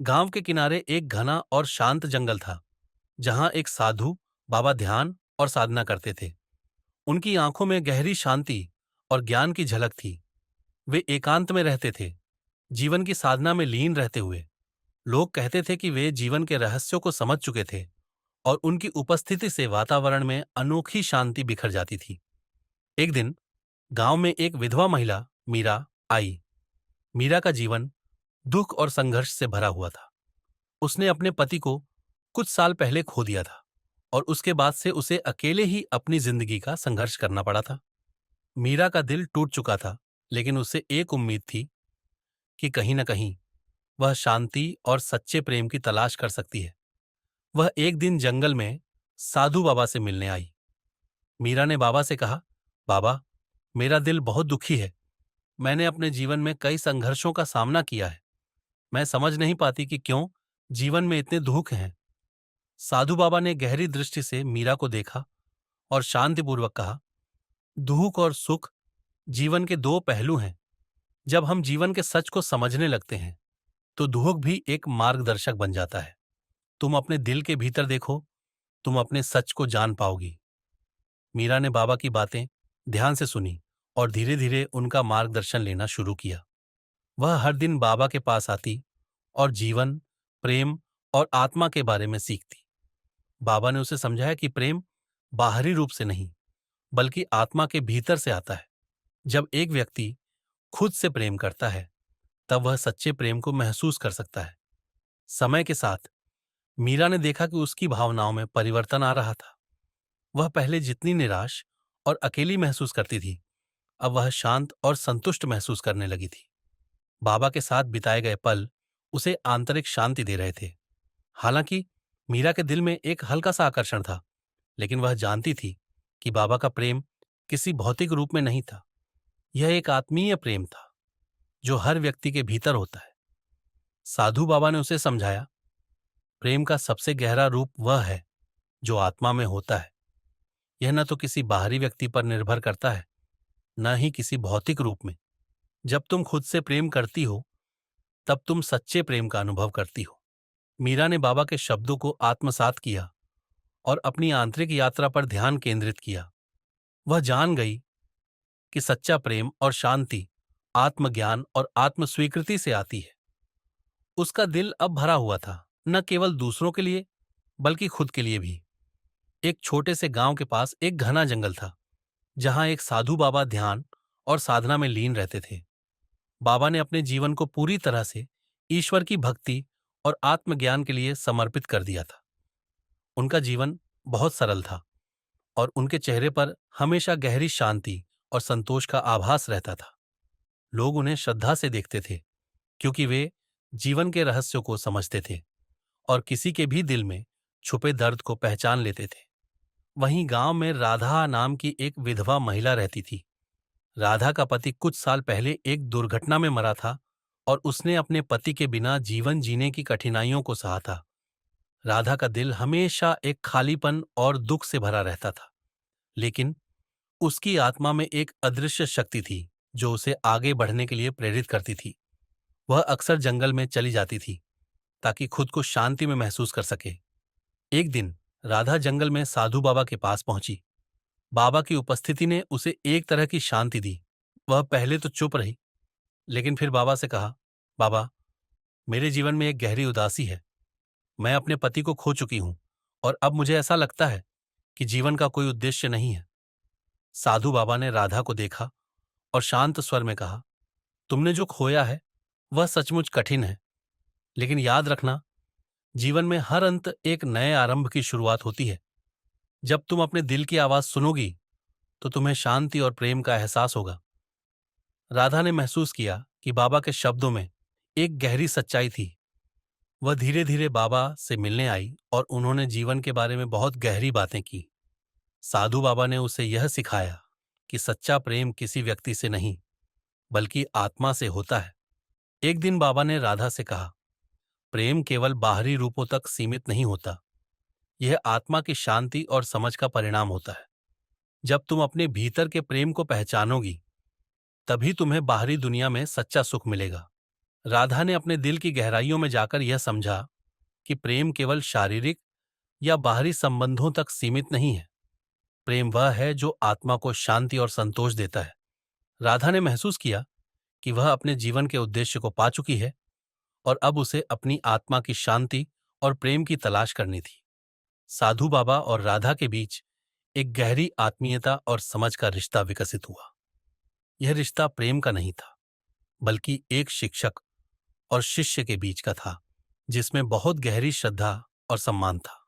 गांव के किनारे एक घना और शांत जंगल था, जहां एक साधु बाबा ध्यान और साधना करते थे। उनकी आंखों में गहरी शांति और ज्ञान की झलक थी। वे एकांत में रहते थे, जीवन की साधना में लीन रहते हुए। लोग कहते थे कि वे जीवन के रहस्यों को समझ चुके थे और उनकी उपस्थिति से वातावरण में अनोखी शांति बिखर जाती थी। एक दिन गांव में एक विधवा महिला मीरा आई। मीरा का जीवन दुख और संघर्ष से भरा हुआ था। उसने अपने पति को कुछ साल पहले खो दिया था और उसके बाद से उसे अकेले ही अपनी जिंदगी का संघर्ष करना पड़ा था। मीरा का दिल टूट चुका था, लेकिन उसे एक उम्मीद थी कि कहीं न कहीं वह शांति और सच्चे प्रेम की तलाश कर सकती है। वह एक दिन जंगल में साधु बाबा से मिलने आई। मीरा ने बाबा से कहा, बाबा, मेरा दिल बहुत दुखी है। मैंने अपने जीवन में कई संघर्षों का सामना किया है। मैं समझ नहीं पाती कि क्यों जीवन में इतने दुख हैं। साधु बाबा ने गहरी दृष्टि से मीरा को देखा और शांतिपूर्वक कहा, दुख और सुख जीवन के दो पहलू हैं। जब हम जीवन के सच को समझने लगते हैं तो दुख भी एक मार्गदर्शक बन जाता है। तुम अपने दिल के भीतर देखो, तुम अपने सच को जान पाओगी। मीरा ने बाबा की बातें ध्यान से सुनी और धीरे धीरे उनका मार्गदर्शन लेना शुरू किया। वह हर दिन बाबा के पास आती और जीवन, प्रेम और आत्मा के बारे में सीखती। बाबा ने उसे समझाया कि प्रेम बाहरी रूप से नहीं, बल्कि आत्मा के भीतर से आता है। जब एक व्यक्ति खुद से प्रेम करता है, तब वह सच्चे प्रेम को महसूस कर सकता है। समय के साथ मीरा ने देखा कि उसकी भावनाओं में परिवर्तन आ रहा था। वह पहले जितनी निराश और अकेली महसूस करती थी, अब वह शांत और संतुष्ट महसूस करने लगी थी। बाबा के साथ बिताए गए पल उसे आंतरिक शांति दे रहे थे। हालांकि मीरा के दिल में एक हल्का सा आकर्षण था, लेकिन वह जानती थी कि बाबा का प्रेम किसी भौतिक रूप में नहीं था। यह एक आत्मीय प्रेम था, जो हर व्यक्ति के भीतर होता है। साधु बाबा ने उसे समझाया, प्रेम का सबसे गहरा रूप वह है जो आत्मा में होता है। यह न तो किसी बाहरी व्यक्ति पर निर्भर करता है, न ही किसी भौतिक रूप में। जब तुम खुद से प्रेम करती हो, तब तुम सच्चे प्रेम का अनुभव करती हो। मीरा ने बाबा के शब्दों को आत्मसात किया और अपनी आंतरिक यात्रा पर ध्यान केंद्रित किया। वह जान गई कि सच्चा प्रेम और शांति आत्मज्ञान और आत्मस्वीकृति से आती है। उसका दिल अब भरा हुआ था, न केवल दूसरों के लिए, बल्कि खुद के लिए भी। एक छोटे से गांव के पास एक घना जंगल था, जहां एक साधु बाबा ध्यान और साधना में लीन रहते थे। बाबा ने अपने जीवन को पूरी तरह से ईश्वर की भक्ति और आत्मज्ञान के लिए समर्पित कर दिया था। उनका जीवन बहुत सरल था और उनके चेहरे पर हमेशा गहरी शांति और संतोष का आभास रहता था। लोग उन्हें श्रद्धा से देखते थे, क्योंकि वे जीवन के रहस्यों को समझते थे और किसी के भी दिल में छुपे दर्द को पहचान लेते थे। वहीं गांव में राधा नाम की एक विधवा महिला रहती थी। राधा का पति कुछ साल पहले एक दुर्घटना में मरा था और उसने अपने पति के बिना जीवन जीने की कठिनाइयों को सहा था। राधा का दिल हमेशा एक खालीपन और दुख से भरा रहता था, लेकिन उसकी आत्मा में एक अदृश्य शक्ति थी जो उसे आगे बढ़ने के लिए प्रेरित करती थी। वह अक्सर जंगल में चली जाती थी ताकि खुद को शांति में महसूस कर सके। एक दिन राधा जंगल में साधु बाबा के पास पहुंची। बाबा की उपस्थिति ने उसे एक तरह की शांति दी। वह पहले तो चुप रही, लेकिन फिर बाबा से कहा, बाबा, मेरे जीवन में एक गहरी उदासी है। मैं अपने पति को खो चुकी हूं और अब मुझे ऐसा लगता है कि जीवन का कोई उद्देश्य नहीं है। साधु बाबा ने राधा को देखा और शांत स्वर में कहा, तुमने जो खोया है वह सचमुच कठिन है, लेकिन याद रखना, जीवन में हर अंत एक नए आरंभ की शुरुआत होती है। जब तुम अपने दिल की आवाज सुनोगी तो तुम्हें शांति और प्रेम का एहसास होगा। राधा ने महसूस किया कि बाबा के शब्दों में एक गहरी सच्चाई थी। वह धीरे धीरे बाबा से मिलने आई और उन्होंने जीवन के बारे में बहुत गहरी बातें की। साधु बाबा ने उसे यह सिखाया कि सच्चा प्रेम किसी व्यक्ति से नहीं, बल्कि आत्मा से होता है। एक दिन बाबा ने राधा से कहा, प्रेम केवल बाहरी रूपों तक सीमित नहीं होता। यह आत्मा की शांति और समझ का परिणाम होता है। जब तुम अपने भीतर के प्रेम को पहचानोगी, तभी तुम्हें बाहरी दुनिया में सच्चा सुख मिलेगा। राधा ने अपने दिल की गहराइयों में जाकर यह समझा कि प्रेम केवल शारीरिक या बाहरी संबंधों तक सीमित नहीं है। प्रेम वह है जो आत्मा को शांति और संतोष देता है। राधा ने महसूस किया कि वह अपने जीवन के उद्देश्य को पा चुकी है और अब उसे अपनी आत्मा की शांति और प्रेम की तलाश करनी थी। साधु बाबा और राधा के बीच एक गहरी आत्मीयता और समझ का रिश्ता विकसित हुआ। यह रिश्ता प्रेम का नहीं था, बल्कि एक शिक्षक और शिष्य के बीच का था, जिसमें बहुत गहरी श्रद्धा और सम्मान था।